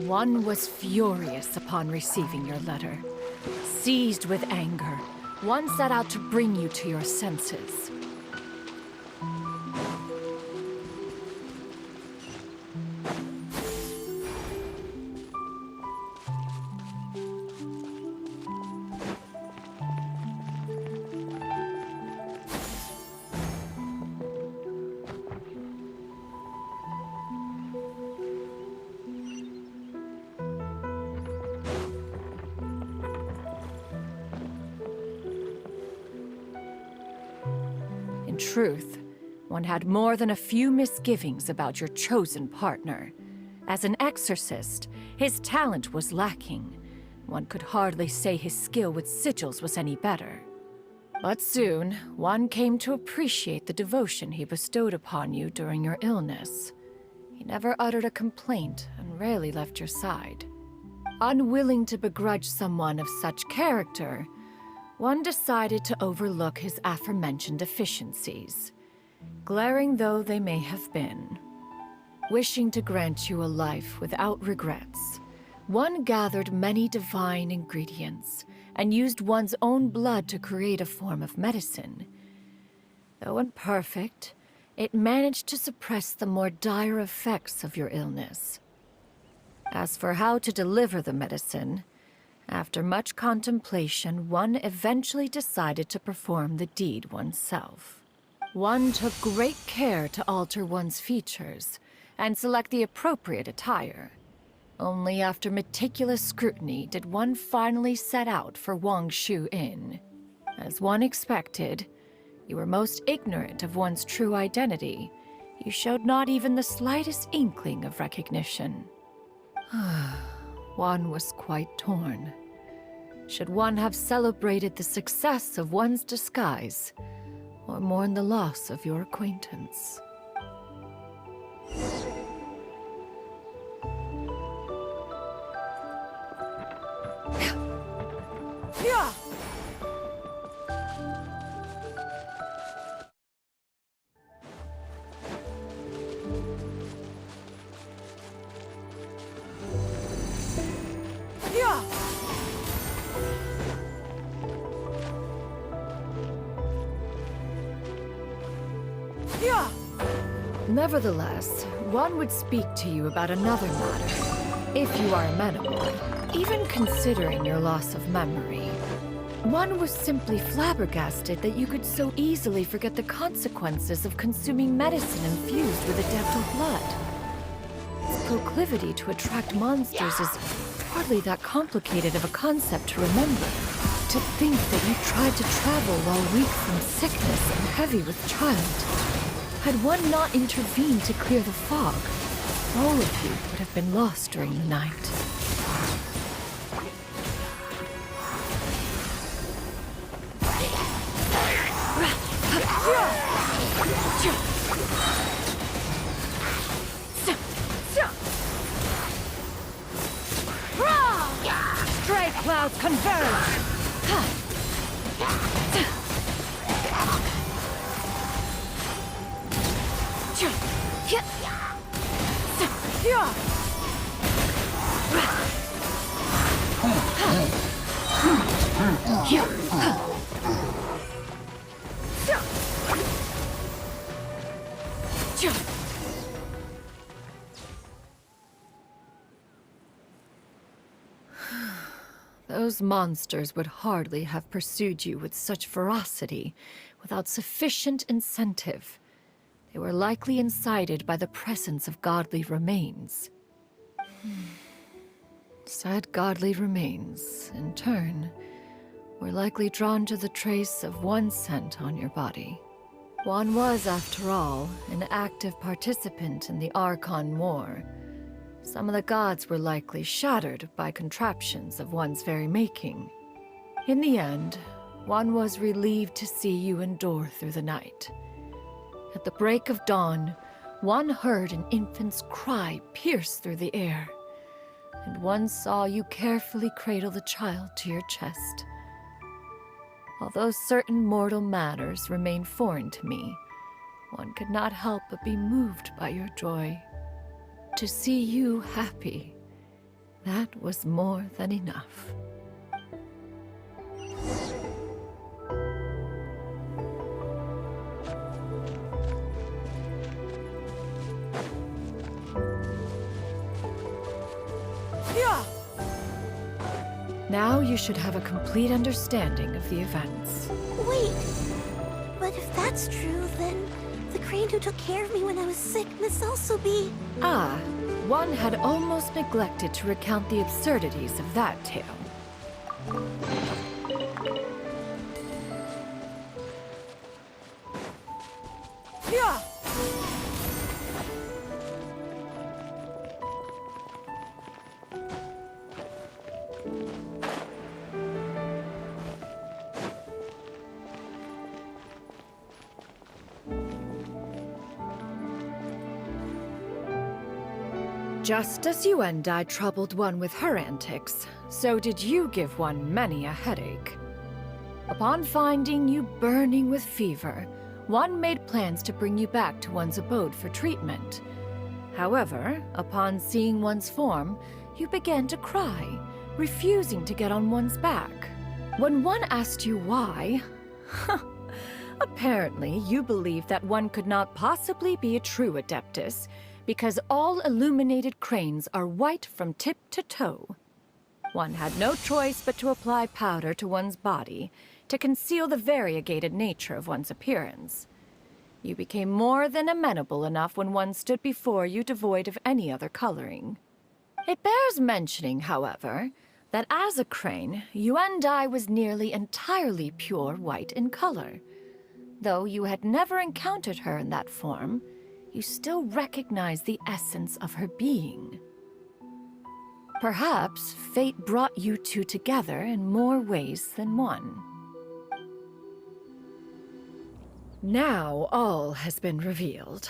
One was furious upon receiving your letter. Seized with anger, one set out to bring you to your senses. In truth, one had more than a few misgivings about your chosen partner. As an exorcist, his talent was lacking. One could hardly say his skill with sigils was any better. But soon, one came to appreciate the devotion he bestowed upon you during your illness. He never uttered a complaint and rarely left your side. Unwilling to begrudge someone of such character, one decided to overlook his aforementioned deficiencies, glaring though they may have been. Wishing to grant you a life without regrets, one gathered many divine ingredients and used one's own blood to create a form of medicine. Though imperfect, it managed to suppress the more dire effects of your illness. As for how to deliver the medicine, after much contemplation, one eventually decided to perform the deed oneself. One took great care to alter one's features and select the appropriate attire. Only after meticulous scrutiny did one finally set out for Wangshu Inn. As one expected, you were most ignorant of one's true identity. You showed not even the slightest inkling of recognition. One was quite torn. Should one have celebrated the success of one's disguise, or mourned the loss of your acquaintance? Nevertheless, one would speak to you about another matter, if you are amenable, even considering your loss of memory. One was simply flabbergasted that you could so easily forget the consequences of consuming medicine infused with adeptal blood. Its proclivity to attract monsters is hardly that complicated of a concept to remember. To think that you tried to travel while weak from sickness and heavy with child. Had one not intervened to clear the fog, all of you would have been lost during the night. Stray clouds converge! Those monsters would hardly have pursued you with such ferocity without sufficient incentive. They were likely incited by the presence of godly remains. Said godly remains, in turn, were likely drawn to the trace of one scent on your body. One was, after all, an active participant in the Archon War. Some of the gods were likely shattered by contraptions of one's very making. In the end, one was relieved to see you endure through the night. At the break of dawn, one heard an infant's cry pierce through the air, and one saw you carefully cradle the child to your chest. Although certain mortal matters remain foreign to me, one could not help but be moved by your joy. To see you happy, That was more than enough. Now you should have a complete understanding of the events. Wait! But if that's true, then the crane who took care of me when I was sick must also be... Ah, one had almost neglected to recount the absurdities of that tale. Yeah! Just as you and I troubled one with her antics, so did you give one many a headache. Upon finding you burning with fever, one made plans to bring you back to one's abode for treatment. However, upon seeing one's form, you began to cry, refusing to get on one's back. When one asked you why, apparently you believed that one could not possibly be a true Adeptus, because all illuminated cranes are white from tip to toe. One had no choice but to apply powder to one's body to conceal the variegated nature of one's appearance. You became more than amenable enough when one stood before you devoid of any other coloring. It bears mentioning, however, that as a crane, Yuendai was nearly entirely pure white in color. Though you had never encountered her in that form, you still recognize the essence of her being. Perhaps fate brought you two together in more ways than one. Now all has been revealed.